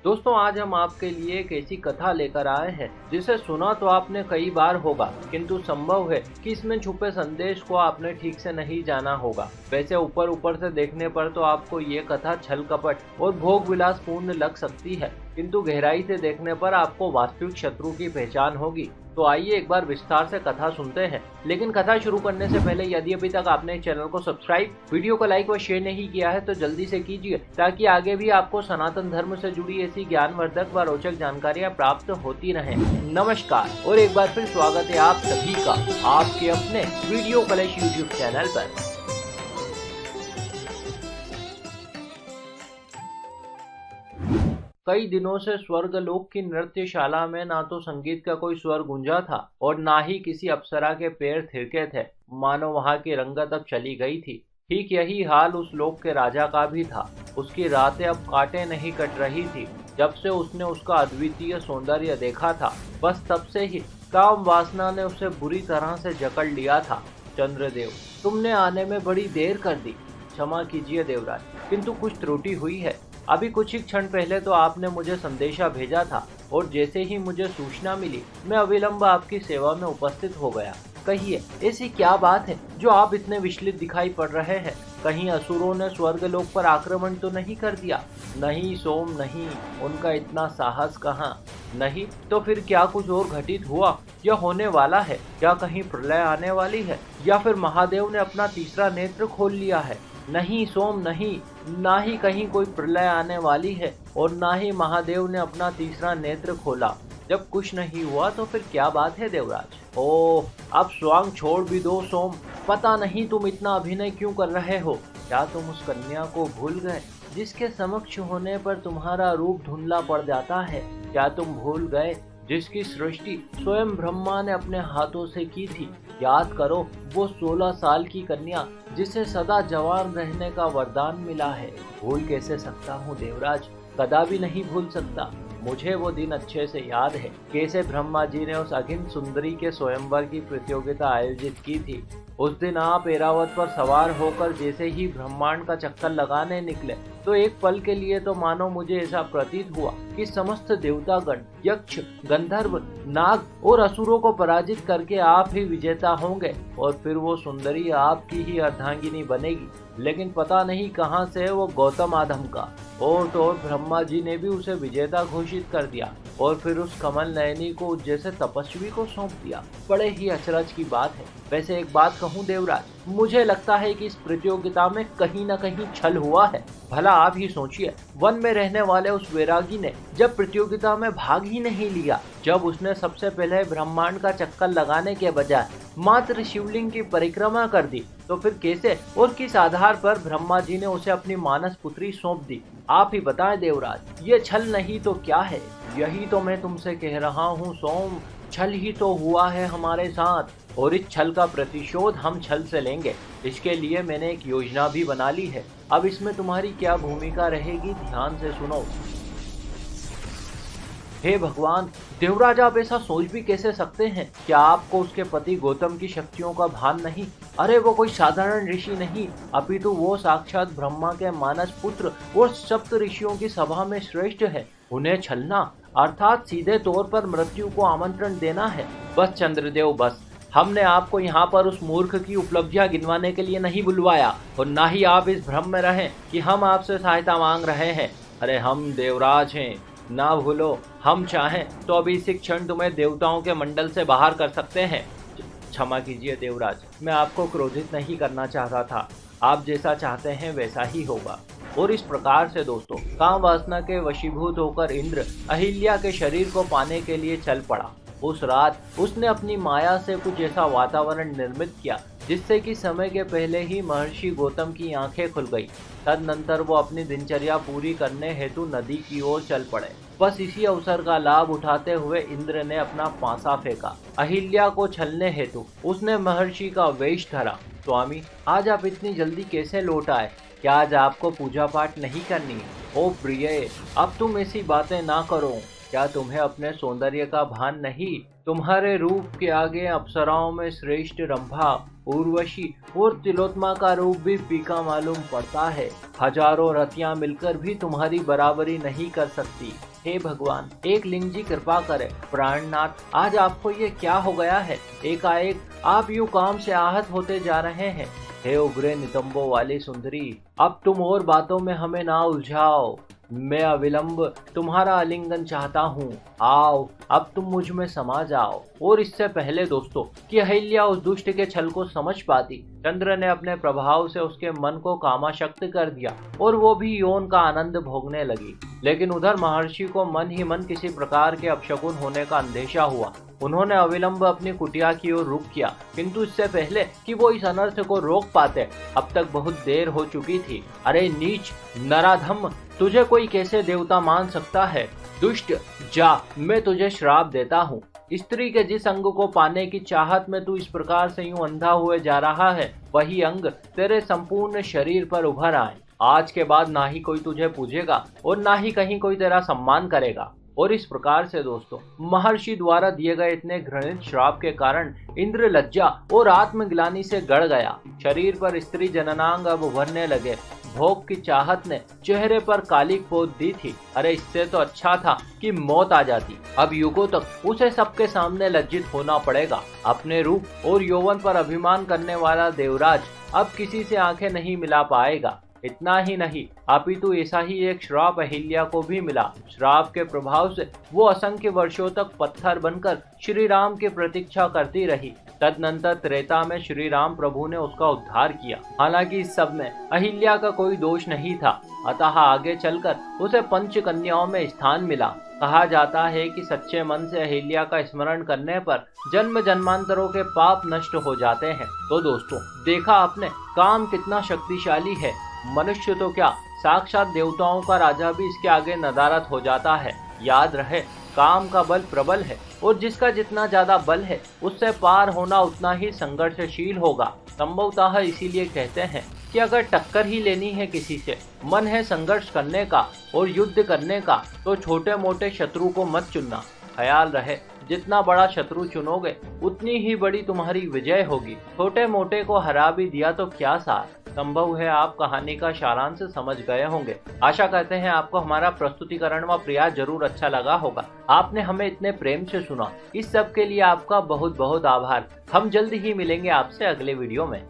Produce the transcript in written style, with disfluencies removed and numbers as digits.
दोस्तों आज हम आपके लिए एक ऐसी कथा लेकर आए हैं जिसे सुना तो आपने कई बार होगा, किंतु संभव है कि इसमें छुपे संदेश को आपने ठीक से नहीं जाना होगा। वैसे ऊपर ऊपर से देखने पर तो आपको ये कथा छल कपट और भोग विलास पूर्ण लग सकती है, किंतु गहराई से देखने पर आपको वास्तविक शत्रु की पहचान होगी। तो आइए एक बार विस्तार से कथा सुनते हैं। लेकिन कथा शुरू करने से पहले यदि अभी तक आपने चैनल को सब्सक्राइब, वीडियो को लाइक व शेयर नहीं किया है तो जल्दी से कीजिए, ताकि आगे भी आपको सनातन धर्म से जुड़ी ऐसी ज्ञानवर्धक व रोचक जानकारियां प्राप्त होती रहें। नमस्कार और एक बार फिर स्वागत है आप सभी का आपके अपने वीडियो कलेश यूट्यूब चैनल पर। कई दिनों से स्वर्गलोक की नृत्यशाला में ना तो संगीत का कोई स्वर गूंजा था और ना ही किसी अप्सरा के पैर थिरके थे, मानो वहां की रंगत अब चली गई थी। ठीक यही हाल उस लोक के राजा का भी था। उसकी रातें अब कांटे नहीं कट रही थी। जब से उसने उसका अद्वितीय सौंदर्य देखा था, बस तब से ही काम वासना ने उसे बुरी तरह से जकड़ लिया था। चंद्रदेव, तुमने आने में बड़ी देर कर दी। क्षमा कीजिए देवराज, किंतु कुछ त्रुटि हुई है। अभी कुछ ही क्षण पहले तो आपने मुझे संदेशा भेजा था और जैसे ही मुझे सूचना मिली मैं अविलंब आपकी सेवा में उपस्थित हो गया। कहिए, ऐसी क्या बात है जो आप इतने विचलित दिखाई पड़ रहे हैं? कहीं असुरों ने स्वर्गलोक पर आक्रमण तो नहीं कर दिया? नहीं सोम नहीं, उनका इतना साहस कहाँ। नहीं तो फिर क्या कुछ और घटित हुआ या होने वाला है? क्या कहीं प्रलय आने वाली है या फिर महादेव ने अपना तीसरा नेत्र खोल लिया है? नहीं सोम नहीं, ना ही कहीं कोई प्रलय आने वाली है और ना ही महादेव ने अपना तीसरा नेत्र खोला। जब कुछ नहीं हुआ तो फिर क्या बात है देवराज? ओह, अब स्वांग छोड़ भी दो सोम। पता नहीं तुम इतना अभिनय क्यों कर रहे हो। क्या तुम उस कन्या को भूल गए जिसके समक्ष होने पर तुम्हारा रूप धुंधला पड़ जाता है? क्या तुम भूल गए जिसकी सृष्टि स्वयं ब्रह्मा ने अपने हाथों से की थी? याद करो वो 16 साल की कन्या जिसे सदा जवान रहने का वरदान मिला है। भूल कैसे सकता हूँ देवराज, कदापि नहीं भूल सकता। मुझे वो दिन अच्छे से याद है, कैसे ब्रह्मा जी ने उस अगिन सुंदरी के स्वयंवर की प्रतियोगिता आयोजित की थी। उस दिन आप ऐरावत पर सवार होकर जैसे ही ब्रह्मांड का चक्कर लगाने निकले तो एक पल के लिए तो मानो मुझे ऐसा प्रतीत हुआ कि समस्त देवतागण, यक्ष, गंधर्व, नाग और असुरों को पराजित करके आप ही विजेता होंगे और फिर वो सुंदरी आपकी ही अर्धांगिनी बनेगी। लेकिन पता नहीं कहां से वो गौतम आदम का और तो और ब्रह्मा जी ने भी उसे विजेता घोषित कर दिया और फिर उस कमल नयनी को जैसे तपस्वी को सौंप दिया। बड़े ही अचरज की बात है। वैसे एक बात कहूँ देवराज, मुझे लगता है कि इस प्रतियोगिता में कहीं न कहीं छल हुआ है। भला आप ही सोचिए, वन में रहने वाले उस वैरागी ने जब प्रतियोगिता में भाग ही नहीं लिया, जब उसने सबसे पहले ब्रह्मांड का चक्कर लगाने के बजाय मात्र शिवलिंग की परिक्रमा कर दी, तो फिर कैसे और किस आधार पर ब्रह्मा जी ने उसे अपनी मानस पुत्री सौंप दी? आप ही बताएं देवराज, ये छल नहीं तो क्या है? यही तो मैं तुमसे कह रहा हूँ सोम, छल ही तो हुआ है हमारे साथ और इस छल का प्रतिशोध हम छल से लेंगे। इसके लिए मैंने एक योजना भी बना ली है। अब इसमें तुम्हारी क्या भूमिका रहेगी, ध्यान से सुनो। हे भगवान, देवराज आप ऐसा सोच भी कैसे सकते हैं? क्या आपको उसके पति गौतम की शक्तियों का भान नहीं? अरे वो कोई साधारण ऋषि नहीं, अपितु वो साक्षात ब्रह्मा के मानस पुत्र और सप्त ऋषियों की सभा में श्रेष्ठ है। उन्हें छलना अर्थात सीधे तौर पर मृत्यु को आमंत्रण देना है। बस चंद्रदेव बस, हमने आपको यहाँ पर उस मूर्ख की उपलब्धियां गिनवाने के लिए नहीं बुलवाया और ना ही आप इस भ्रम में रहें कि हम आपसे सहायता मांग रहे हैं। अरे हम देवराज हैं, ना भूलो, हम चाहें तो अभी इसी क्षण तुम्हें देवताओं के मंडल से बाहर कर सकते हैं। क्षमा कीजिए देवराज, मैं आपको क्रोधित नहीं करना चाहता था। आप जैसा चाहते हैं वैसा ही होगा। और इस प्रकार से दोस्तों, काम वासना के वशीभूत होकर इंद्र अहिल्या के शरीर को पाने के लिए चल पड़ा। उस रात उसने अपनी माया से कुछ ऐसा वातावरण निर्मित किया जिससे कि समय के पहले ही महर्षि गौतम की आंखें खुल गई। तदनंतर वो अपनी दिनचर्या पूरी करने हेतु नदी की ओर चल पड़े। बस इसी अवसर का लाभ उठाते हुए इंद्र ने अपना पासा फेंका। अहिल्या को छलने हेतु उसने महर्षि का वेश धरा। स्वामी, आज आप इतनी जल्दी कैसे लौट आए? क्या आज आपको पूजा पाठ नहीं करनी? ओ प्रिय, अब तुम ऐसी बातें ना करो। क्या तुम्हें अपने सौंदर्य का भान नहीं? तुम्हारे रूप के आगे अप्सराओं में श्रेष्ठ रंभा उर्वशी और तिलोत्तमा का रूप भी फीका मालूम पड़ता है। हजारों रतियां मिलकर भी तुम्हारी बराबरी नहीं कर सकती। हे भगवान, एक लिंग जी कृपा करे। प्राणनाथ, आज आपको ये क्या हो गया है? एकाएक आप यूं काम से आहत होते जा रहे हैं। हे उग्रे नितंबों वाली सुंदरी, अब तुम और बातों में हमें ना उलझाओ। मैं अविलंब तुम्हारा आलिंगन चाहता हूँ। आओ, अब तुम मुझ में समा जाओ। और इससे पहले दोस्तों कि अहिल्या उस दुष्ट के छल को समझ पाती, चंद्र ने अपने प्रभाव से उसके मन को कामाशक्त कर दिया और वो भी यौन का आनंद भोगने लगी। लेकिन उधर महर्षि को मन ही मन किसी प्रकार के अपशकुन होने का अंदेशा हुआ। उन्होंने अविलंब अपनी कुटिया की ओर रुख किया, किंतु इससे पहले कि वो इस अनर्थ को रोक पाते, अब तक बहुत देर हो चुकी थी। अरे नीच नराधम, तुझे कोई कैसे देवता मान सकता है? दुष्ट, जा, मैं तुझे श्राप देता हूँ। स्त्री के जिस अंग को पाने की चाहत में तू इस प्रकार से यूं अंधा हुए जा रहा है, वही अंग तेरे संपूर्ण शरीर पर उभर आए। आज के बाद ना ही कोई तुझे पूजेगा और ना ही कहीं कोई तेरा सम्मान करेगा। और इस प्रकार से दोस्तों महर्षि द्वारा दिए गए इतने घृणित श्राप के कारण इंद्र लज्जा और आत्मग्लानि से गड़ गया। शरीर पर स्त्री जननांग अब उभरने लगे। भोग की चाहत ने चेहरे पर कालिक पोत दी थी। अरे इससे तो अच्छा था कि मौत आ जाती। अब युगों तक उसे सबके सामने लज्जित होना पड़ेगा। अपने रूप और यौवन पर अभिमान करने वाला देवराज अब किसी से आंखें नहीं मिला पाएगा। इतना ही नहीं, अपितु ऐसा ही एक श्राप अहिल्या को भी मिला। श्राप के प्रभाव से वो असंख्य वर्षों तक पत्थर बनकर श्री राम की प्रतीक्षा करती रही। तदनंतर त्रेता में श्री राम प्रभु ने उसका उद्धार किया। हालांकि इस सब में अहिल्या का कोई दोष नहीं था, अतः आगे चलकर उसे पंच कन्याओं में स्थान मिला। कहा जाता है कि सच्चे मन से अहिल्या का स्मरण करने पर जन्म जन्मांतरों के पाप नष्ट हो जाते हैं। तो दोस्तों देखा आपने, काम कितना शक्तिशाली है। मनुष्य तो क्या, साक्षात देवताओं का राजा भी इसके आगे नदारद हो जाता है। याद रहे, काम का बल प्रबल है और जिसका जितना ज्यादा बल है उससे पार होना उतना ही संघर्षशील होगा। संभवतः इसीलिए कहते हैं कि अगर टक्कर ही लेनी है किसी से, मन है संघर्ष करने का और युद्ध करने का, तो छोटे मोटे शत्रु को मत चुनना। ख्याल रहे, जितना बड़ा शत्रु चुनोगे उतनी ही बड़ी तुम्हारी विजय होगी। छोटे मोटे को हरा भी दिया तो क्या सार। संभव है आप कहानी का सारांश समझ गए होंगे। आशा करते हैं आपको हमारा प्रस्तुतिकरण व प्रयास जरूर अच्छा लगा होगा। आपने हमें इतने प्रेम से सुना, इस सब के लिए आपका बहुत बहुत आभार। हम जल्द ही मिलेंगे आपसे अगले वीडियो में।